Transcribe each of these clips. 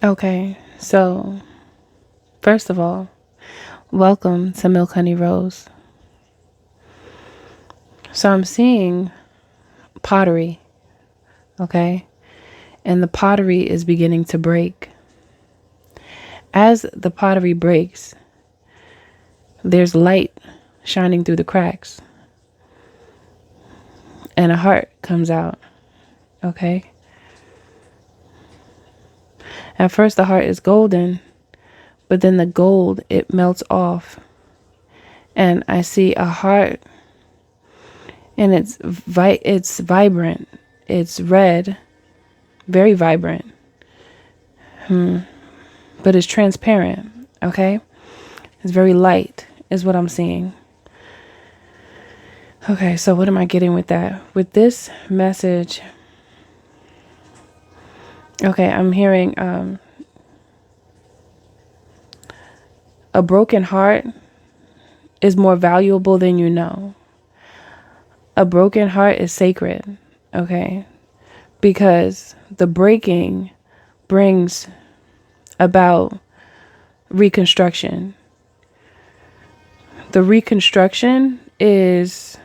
Okay, so first of all, welcome to Milk Honey Rose. So I'm seeing pottery, okay? And the pottery is beginning to break. As the pottery breaks, there's light shining through the cracks, and a heart comes out, okay? At first, the heart is golden, but then the gold, it melts off. And I see a heart, and it's vibrant. It's red, very vibrant, but it's transparent, okay? It's very light, is what I'm seeing. Okay, so what am I getting with that? With this message, okay, I'm hearing a broken heart is more valuable than you know. A broken heart is sacred, okay? Because the breaking brings about reconstruction. The reconstruction is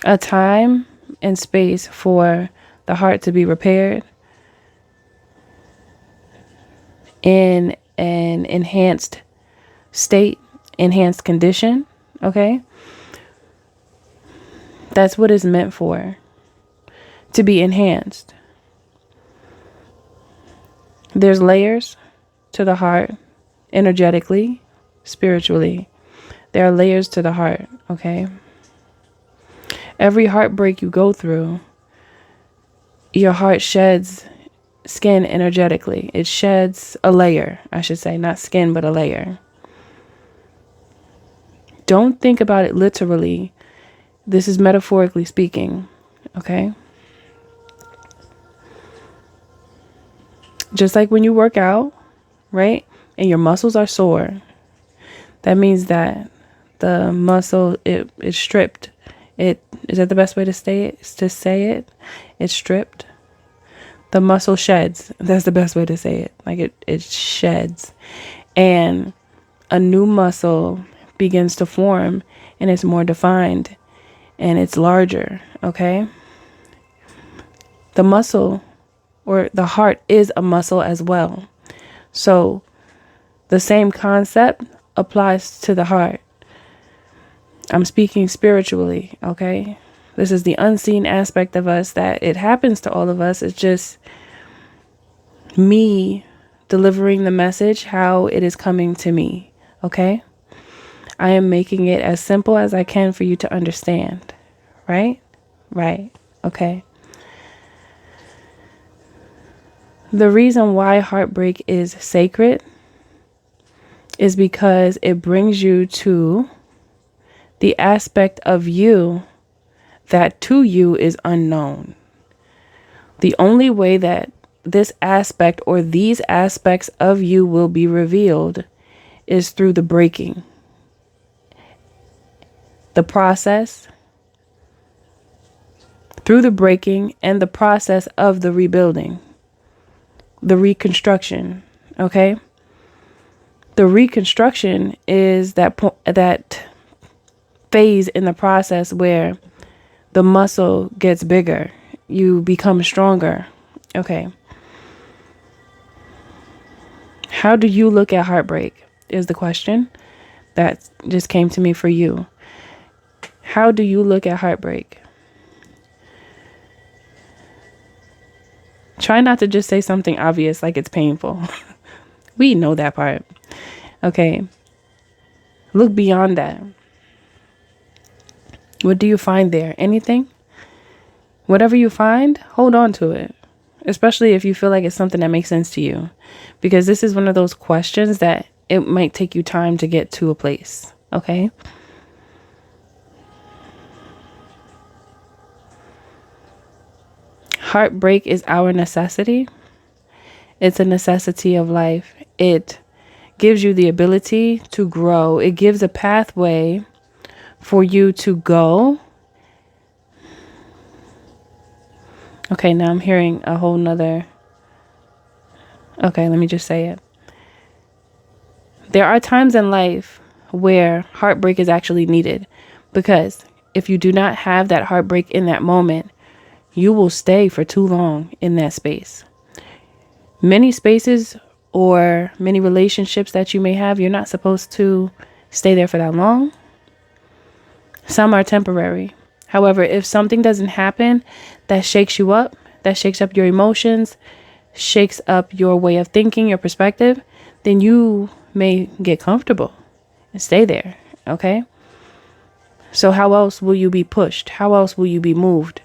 a time and space for the heart to be repaired in an enhanced state, enhanced condition, okay? That's what it's meant for, to be enhanced. There's layers to the heart, energetically, spiritually. There are layers to the heart, okay? Every heartbreak you go through, your heart sheds skin energetically. It sheds a layer, I should say, not skin, but a layer. Don't think about it literally. This is metaphorically speaking, okay? Just like when you work out, right? And your muscles are sore. That means that the muscle it is stripped. It is that the best way to say it? It's stripped. The muscle sheds. That's the best way to say it. Like it sheds. And a new muscle begins to form, and it's more defined and it's larger, okay? The muscle or the heart is a muscle as well. So the same concept applies to the heart. I'm speaking spiritually, okay? This is the unseen aspect of us that it happens to all of us. It's just me delivering the message how it is coming to me, okay? I am making it as simple as I can for you to understand, right? Right, okay. The reason why heartbreak is sacred is because it brings you to the aspect of you that to you is unknown. The only way that this aspect or these aspects of you will be revealed is through the breaking, the process, through the breaking and the process of the rebuilding, the reconstruction, okay? The reconstruction is that phase in the process where the muscle gets bigger, you become stronger. Okay. How do you look at heartbreak is the question that just came to me for you. How do you look at heartbreak? Try not to just say something obvious like it's painful. We know that part. Okay. Look beyond that. What do you find there? Anything? Whatever you find, hold on to it. Especially if you feel like it's something that makes sense to you. Because this is one of those questions that it might take you time to get to a place. Okay? Heartbreak is our necessity. It's a necessity of life. It gives you the ability to grow. It gives a pathway for you to go. Okay, now I'm hearing a whole nother Okay, let me just say it. There are times in life where heartbreak is actually needed, because if you do not have that heartbreak in that moment, you will stay for too long in that space. Many spaces or many relationships that you may have, you're not supposed to stay there for that long. Some are temporary. However, if something doesn't happen that shakes you up, that shakes up your emotions, shakes up your way of thinking, your perspective, then you may get comfortable and stay there. Okay? So, how else will you be pushed? How else will you be moved?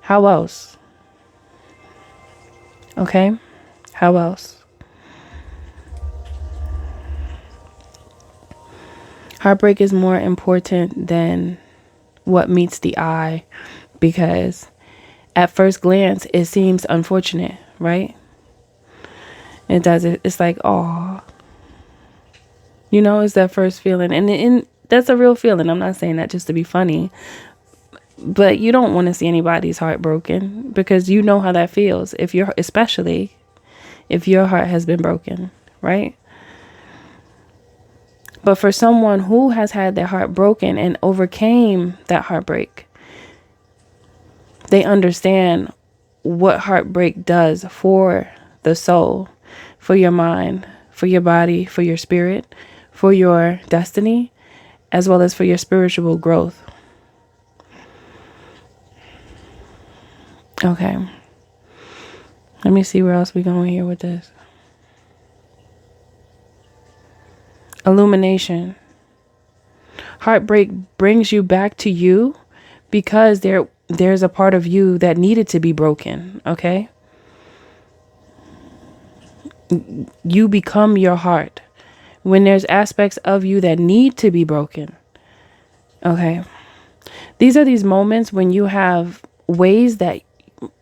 How else? Okay? How else? Heartbreak is more important than what meets the eye, because at first glance it seems unfortunate, right? It does. It's like, oh, it's that first feeling, and that's a real feeling. I'm not saying that just to be funny, but you don't want to see anybody's heart broken, because you know how that feels, especially if your heart has been broken, right? But for someone who has had their heart broken and overcame that heartbreak, they understand what heartbreak does for the soul, for your mind, for your body, for your spirit, for your destiny, as well as for your spiritual growth. Okay. Let me see where else we're going here with this. Illumination. Heartbreak brings you back to you, because there's a part of you that needed to be broken, okay? You become your heart when there's aspects of you that need to be broken, okay? These are these moments when you have ways that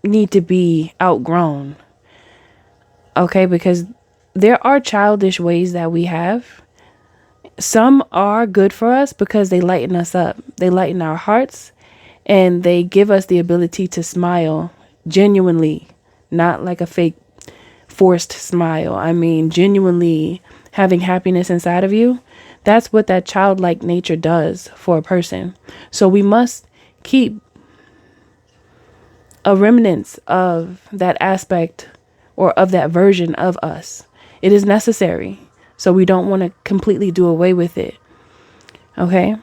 need to be outgrown, okay? Because there are childish ways that we have. Some are good for us because they lighten us up. They lighten our hearts, and they give us the ability to smile genuinely, not like a fake forced smile. I mean, genuinely having happiness inside of you. That's what that childlike nature does for a person. So we must keep a remnants of that aspect or of that version of us. It is necessary. So we don't want to completely do away with it. Okay?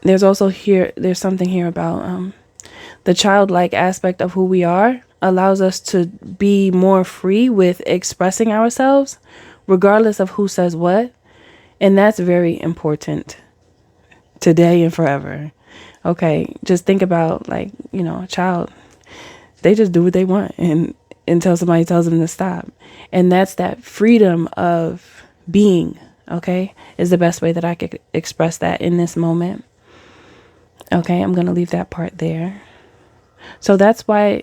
There's something here about the childlike aspect of who we are allows us to be more free with expressing ourselves, regardless of who says what. And that's very important today and forever. Okay, just think about, like, a child. They just do what they want until somebody tells them to stop. And that's that freedom of being, okay, is the best way that I could express that in this moment. Okay, I'm going to leave that part there. So that's why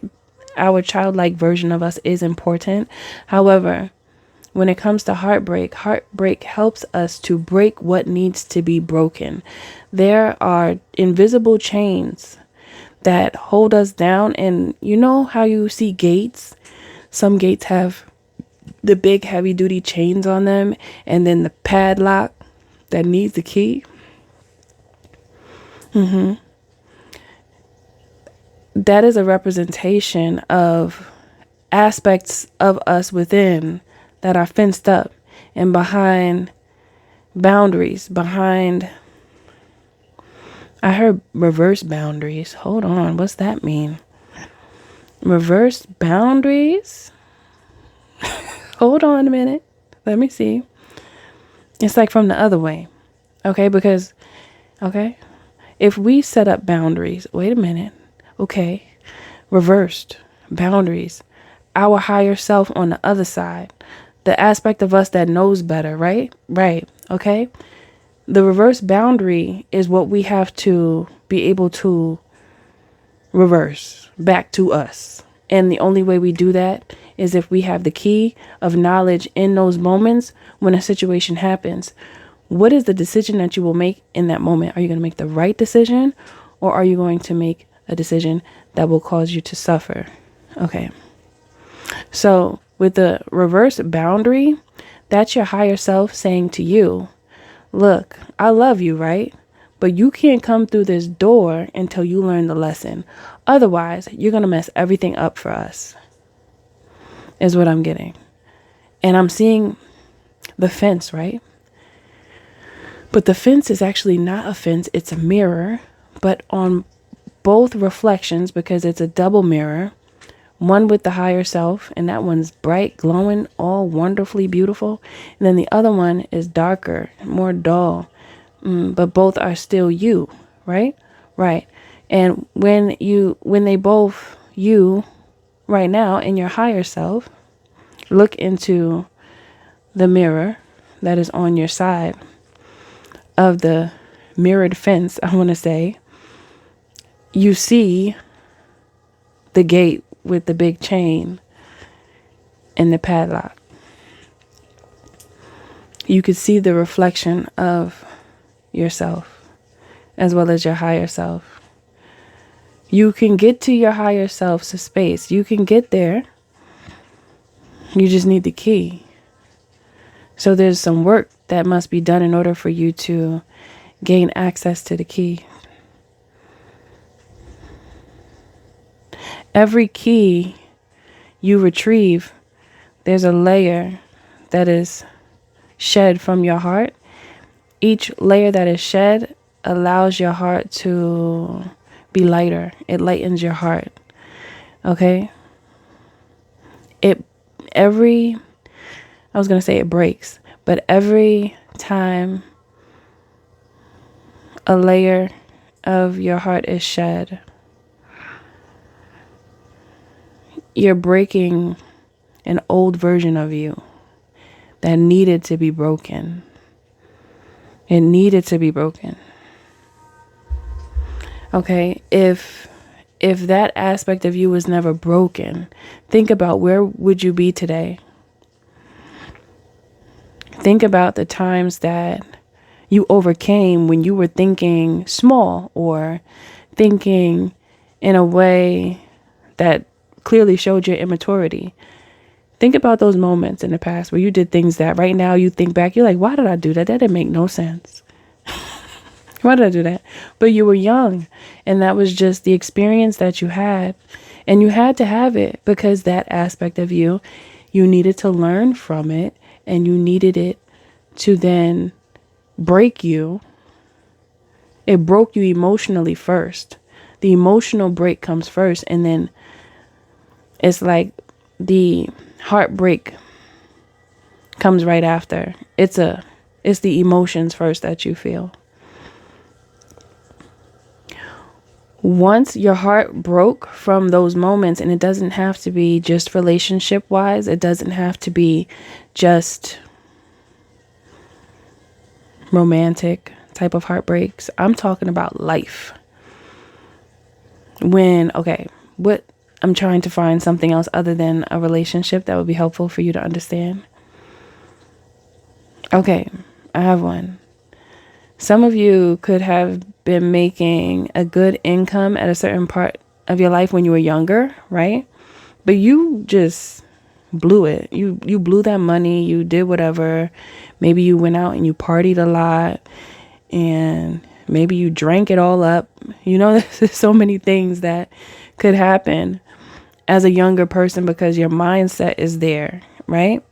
our childlike version of us is important. However, when it comes to heartbreak helps us to break what needs to be broken. There are invisible chains that hold us down. And you know how you see gates? Some gates have the big heavy duty chains on them, and then the padlock that needs the key. That is a representation of aspects of us within that are fenced up and behind boundaries, I heard reverse boundaries. Hold on, what's that mean? Reverse boundaries? Hold on a minute. Let me see. It's like from the other way. Okay, because, if we set up boundaries, wait a minute. Okay, reversed boundaries. Our higher self on the other side. The aspect of us that knows better, right? Right, okay? The reverse boundary is what we have to be able to reverse back to us. And the only way we do that is if we have the key of knowledge in those moments when a situation happens. What is the decision that you will make in that moment? Are you going to make the right decision, or are you going to make a decision that will cause you to suffer? Okay. So with the reverse boundary, that's your higher self saying to you, look, I love you, right? But you can't come through this door until you learn the lesson. Otherwise, you're going to mess everything up for us, is what I'm getting. And I'm seeing the fence, right? But the fence is actually not a fence, it's a mirror. But on both reflections, because it's a double mirror, one with the higher self, and that one's bright, glowing, all wonderfully beautiful. And then the other one is darker, more dull. But both are still you, right? Right. And when they both you right now in your higher self, look into the mirror that is on your side of the mirrored fence, I want to say, you see the gate with the big chain and the padlock. You could see the reflection of yourself as well as your higher self. You can get to your higher self's space. You can get there. You just need the key. So there's some work that must be done in order for you to gain access to the key. Every key you retrieve, there's a layer that is shed from your heart. Each layer that is shed allows your heart to be lighter. It lightens your heart. Okay? I was going to say it breaks, but every time a layer of your heart is shed, you're breaking an old version of you that needed to be broken. It needed to be broken. Okay, if that aspect of you was never broken, think about where would you be today? Think about the times that you overcame when you were thinking small or thinking in a way that clearly showed your immaturity. Think about those moments in the past where you did things that right now you think back, you're like, why did I do that? That didn't make no sense. Why did I do that? But you were young, and that was just the experience that you had. And you had to have it because that aspect of you needed to learn from it, and you needed it to then break you. It broke you emotionally first. The emotional break comes first, and then it's like the heartbreak comes right after. It's the emotions first that you feel. Once your heart broke from those moments, and it doesn't have to be just relationship wise, it doesn't have to be just romantic type of heartbreaks. I'm talking about life. I'm trying to find something else other than a relationship that would be helpful for you to understand. Okay, I have one. Some of you could have been making a good income at a certain part of your life when you were younger, right? But you just blew it. You blew that money. You did whatever. Maybe you went out and you partied a lot, and maybe you drank it all up. There's so many things that could happen as a younger person because your mindset is there, right?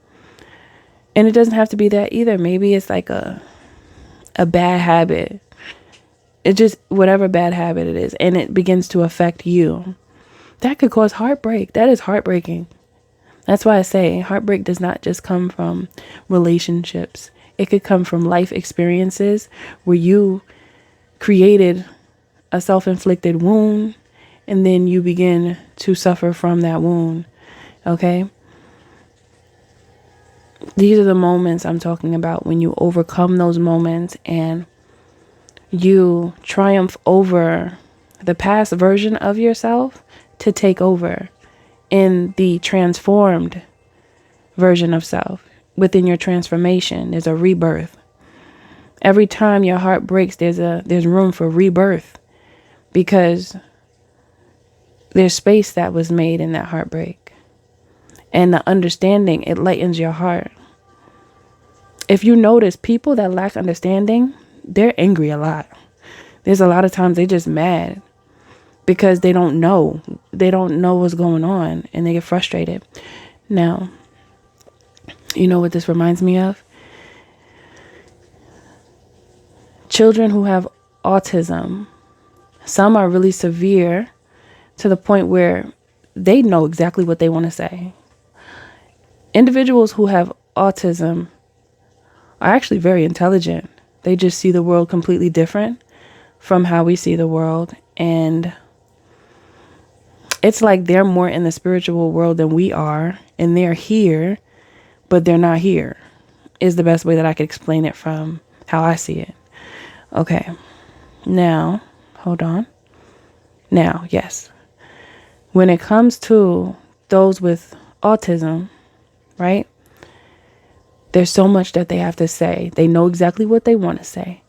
And it doesn't have to be that either. Maybe it's like a bad habit. It's just whatever bad habit it is, and it begins to affect you. That could cause heartbreak. That is heartbreaking. That's why I say heartbreak does not just come from relationships. It could come from life experiences where you created a self-inflicted wound, and then you begin to suffer from that wound. Okay? These are the moments I'm talking about, when you overcome those moments and you triumph over the past version of yourself to take over in the transformed version of self. Within your transformation, there's a rebirth. Every time your heart breaks, there's room for rebirth because there's space that was made in that heartbreak. And the understanding, it lightens your heart. If you notice, people that lack understanding, they're angry a lot. There's a lot of times they just mad because they don't know. They don't know what's going on and they get frustrated. Now, you know what this reminds me of? Children who have autism. Some are really severe to the point where they know exactly what they want to say. Individuals who have autism are actually very intelligent. They just see the world completely different from how we see the world. And it's like they're more in the spiritual world than we are. And they're here, but they're not here, is the best way that I could explain it from how I see it. Okay. Now, hold on. Now, yes. When it comes to those with autism, right? There's so much that they have to say. They know exactly what they want to say.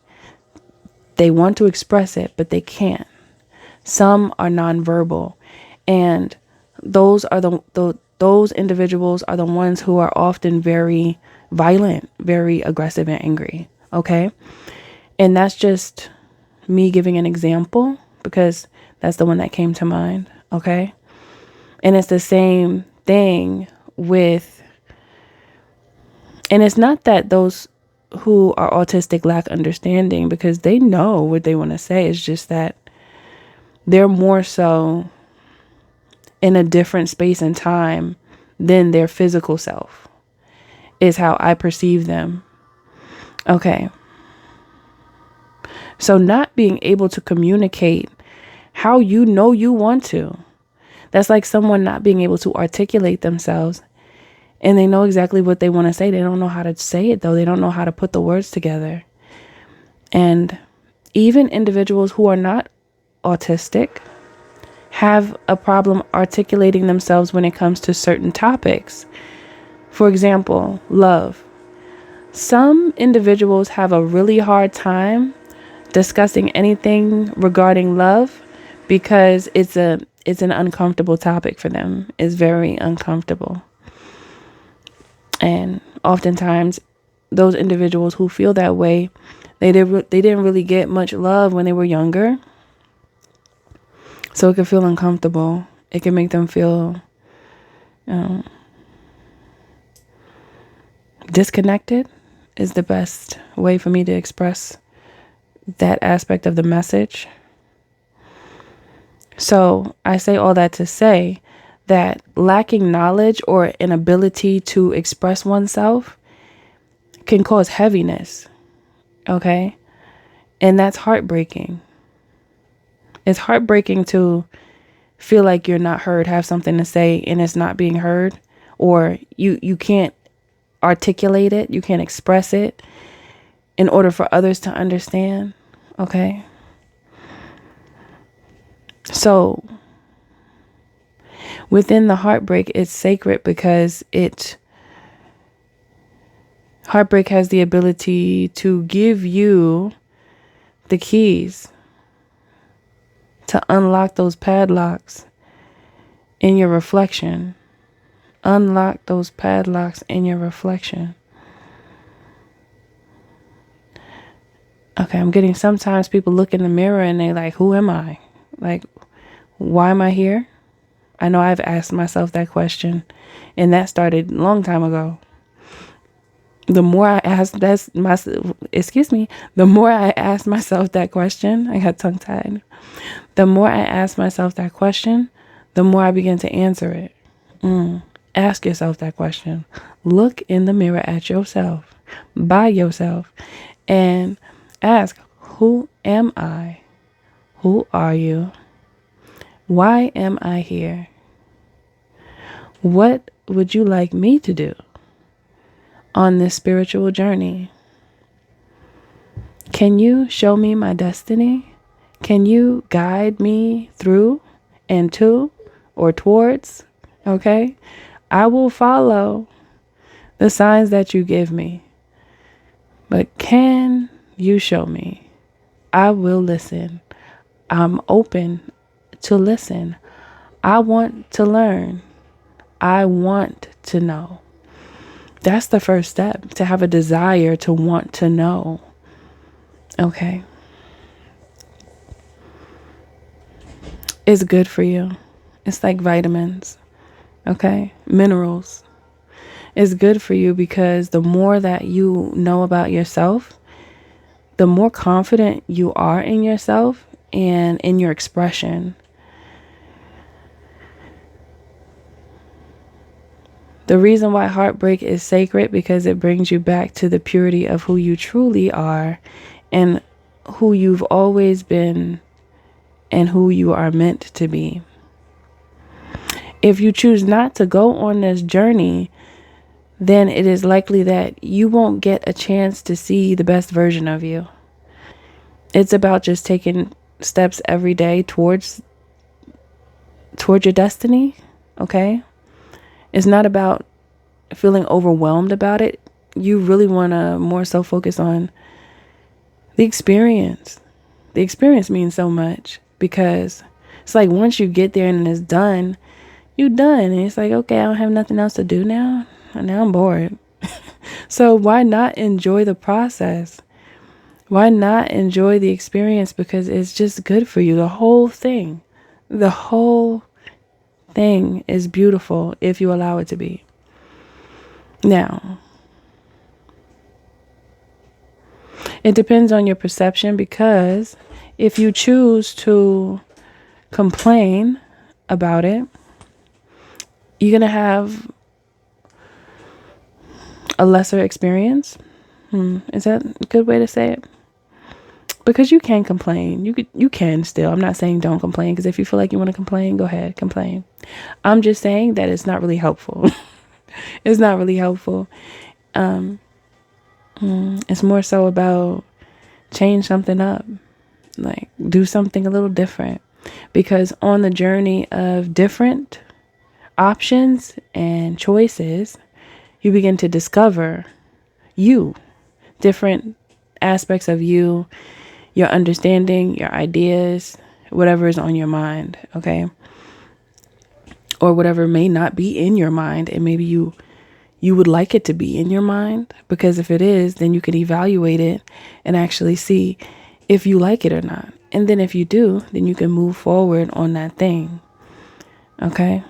They want to express it, but they can't. Some are nonverbal, and those are those individuals are the ones who are often very violent, very aggressive and angry. Okay? And that's just me giving an example because that's the one that came to mind. Okay? And it's the same thing with, and it's not that those who are autistic lack understanding, because they know what they want to say. It's just that they're more so in a different space and time than their physical self, is how I perceive them. Okay. So not being able to communicate how you know you want to. That's like someone not being able to articulate themselves, and they know exactly what they want to say. They don't know how to say it, though. They don't know how to put the words together. And even individuals who are not autistic have a problem articulating themselves when it comes to certain topics. For example, love. Some individuals have a really hard time discussing anything regarding love because it's an uncomfortable topic for them. It's very uncomfortable. And oftentimes those individuals who feel that way, they didn't really get much love when they were younger. So it can feel uncomfortable. It can make them feel disconnected is the best way for me to express that aspect of the message. So I say all that to say that lacking knowledge or an ability to express oneself can cause heaviness. Okay? And that's heartbreaking. It's heartbreaking to feel like you're not heard, have something to say, and it's not being heard, or you can't articulate it, you can't express it in order for others to understand. Okay? So within the heartbreak, it's sacred because heartbreak has the ability to give you the keys to unlock those padlocks in your reflection. Unlock those padlocks in your reflection. Okay, I'm getting, sometimes people look in the mirror and they like, who am I? Like, why am I here? I know I've asked myself that question, and that started a long time ago. The more I asked the more I asked myself that question, I got tongue tied. The more I asked myself that question, the more I began to answer it. Ask yourself that question. Look in the mirror at yourself, by yourself, and ask, who am I? Who are you? Why am I here? What would you like me to do on this spiritual journey? Can you show me my destiny? Can you guide me through and to or towards? Okay? I will follow the signs that you give me. But can you show me? I will listen. I'm open to listen. I want to learn. I want to know. That's the first step, to have a desire to want to know. Okay. It's good for you. It's like vitamins. Okay. Minerals. It's good for you because the more that you know about yourself, the more confident you are in yourself and in your expression. The reason why heartbreak is sacred, because it brings you back to the purity of who you truly are and who you've always been and who you are meant to be. If you choose not to go on this journey, then it is likely that you won't get a chance to see the best version of you. It's about just taking steps every day towards your destiny, okay? It's not about feeling overwhelmed about it. You really want to more so focus on the experience. The experience means so much because it's like once you get there and it's done, you're done. And it's like, okay, I don't have nothing else to do now. And now I'm bored. So why not enjoy the process? Why not enjoy the experience? Because it's just good for you. The whole thing is beautiful if you allow it to be. Now, it depends on your perception, because if you choose to complain about it, you're going to have a lesser experience. Is that a good way to say it? Because you can complain. You can still. I'm not saying don't complain, because if you feel like you want to complain, go ahead, complain. I'm just saying that it's not really helpful. It's not really helpful. It's more so about change something up, like do something a little different, because on the journey of different options and choices, you begin to discover you, different aspects of you, your understanding, your ideas, whatever is on your mind, okay? Or whatever may not be in your mind, and maybe you would like it to be in your mind, because if it is, then you can evaluate it and actually see if you like it or not. And then if you do, then you can move forward on that thing. Okay?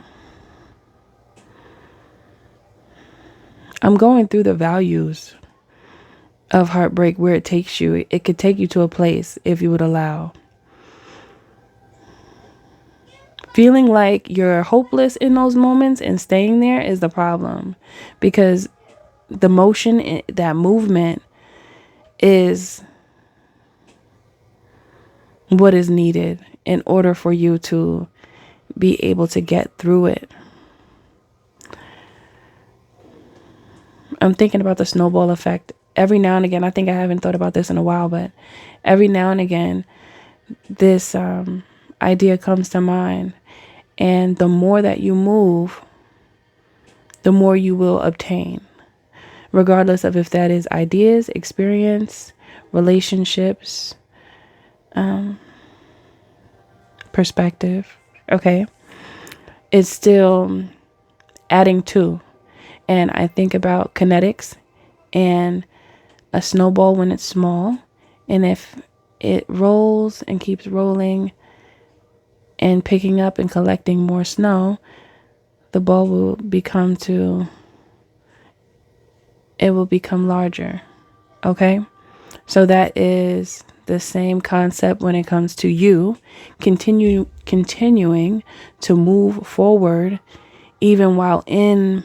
I'm going through the values of heartbreak, where it takes you. It could take you to a place if you would allow. Feeling like you're hopeless in those moments and staying there is the problem, because the motion, that movement, is what is needed in order for you to be able to get through it. I'm thinking about the snowball effect. Every now and again, I think I haven't thought about this in a while, but every now and again, this idea comes to mind. And the more that you move, the more you will obtain, regardless of if that is ideas, experience, relationships, perspective. Okay. It's still adding to. And I think about kinetics and a snowball when it's small. And if it rolls and keeps rolling and picking up and collecting more snow, the ball will become larger. Okay? So that is the same concept when it comes to you continuing to move forward, even while in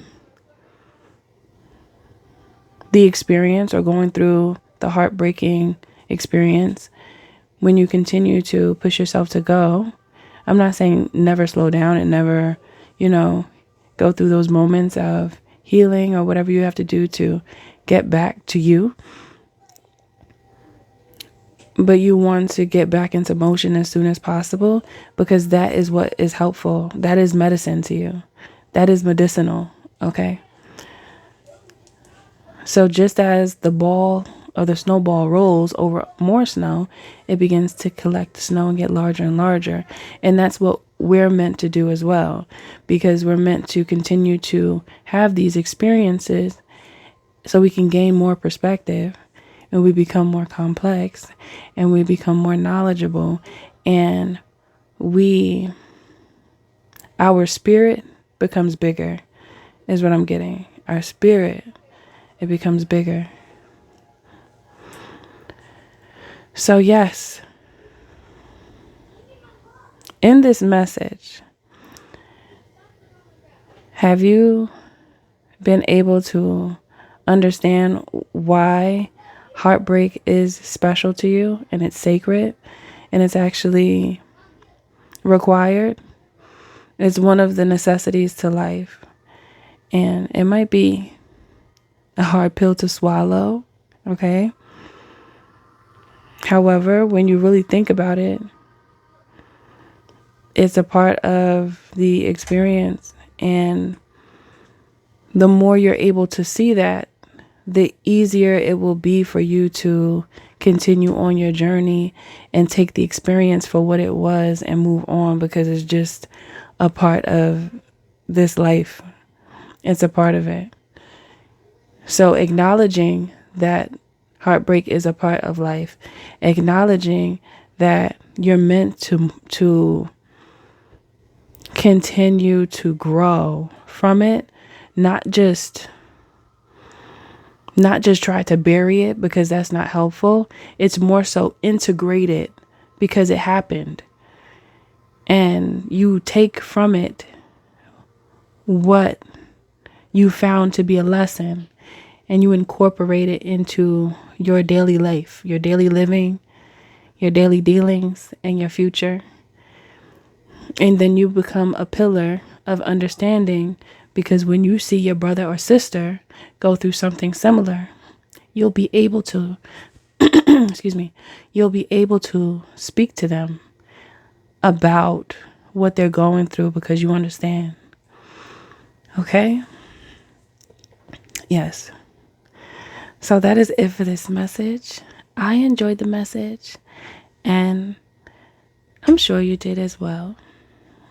the experience or going through the heartbreaking experience. When you continue to push yourself to go, I'm not saying never slow down and never, go through those moments of healing or whatever you have to do to get back to you. But you want to get back into motion as soon as possible, because that is what is helpful. That is medicine to you. That is medicinal. Okay. So just as the ball or the snowball rolls over more snow, it begins to collect snow and get larger and larger. And that's what we're meant to do as well, because we're meant to continue to have these experiences so we can gain more perspective, and we become more complex, and we become more knowledgeable, and our spirit becomes bigger, is what I'm getting. Our spirit, it becomes bigger. So yes, in this message, have you been able to understand why heartbreak is special to you, and it's sacred, and it's actually required? It's one of the necessities to life. And it might be a hard pill to swallow, okay? However, when you really think about it, it's a part of the experience. And the more you're able to see that, the easier it will be for you to continue on your journey and take the experience for what it was and move on, because it's just a part of this life. It's a part of it. So acknowledging that heartbreak is a part of life, acknowledging that you're meant to continue to grow from it, not just try to bury it, because that's not helpful. It's more so integrate it, because it happened, and you take from it what you found to be a lesson, and you incorporate it into your daily life, your daily living, your daily dealings, and your future. And then you become a pillar of understanding, because when you see your brother or sister go through something similar, you'll be able to, you'll be able to speak to them about what they're going through, because you understand. Okay? Yes. So that is it for this message. I enjoyed the message, and I'm sure you did as well.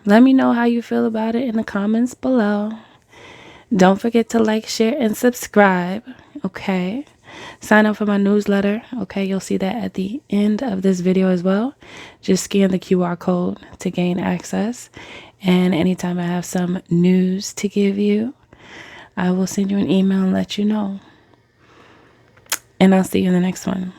Let me know how you feel about it in the comments below. Don't forget to like, share, and subscribe. Okay? Sign up for my newsletter. Okay? You'll see that at the end of this video as well. Just scan the QR code to gain access. And anytime I have some news to give you, I will send you an email and let you know. And I'll see you in the next one.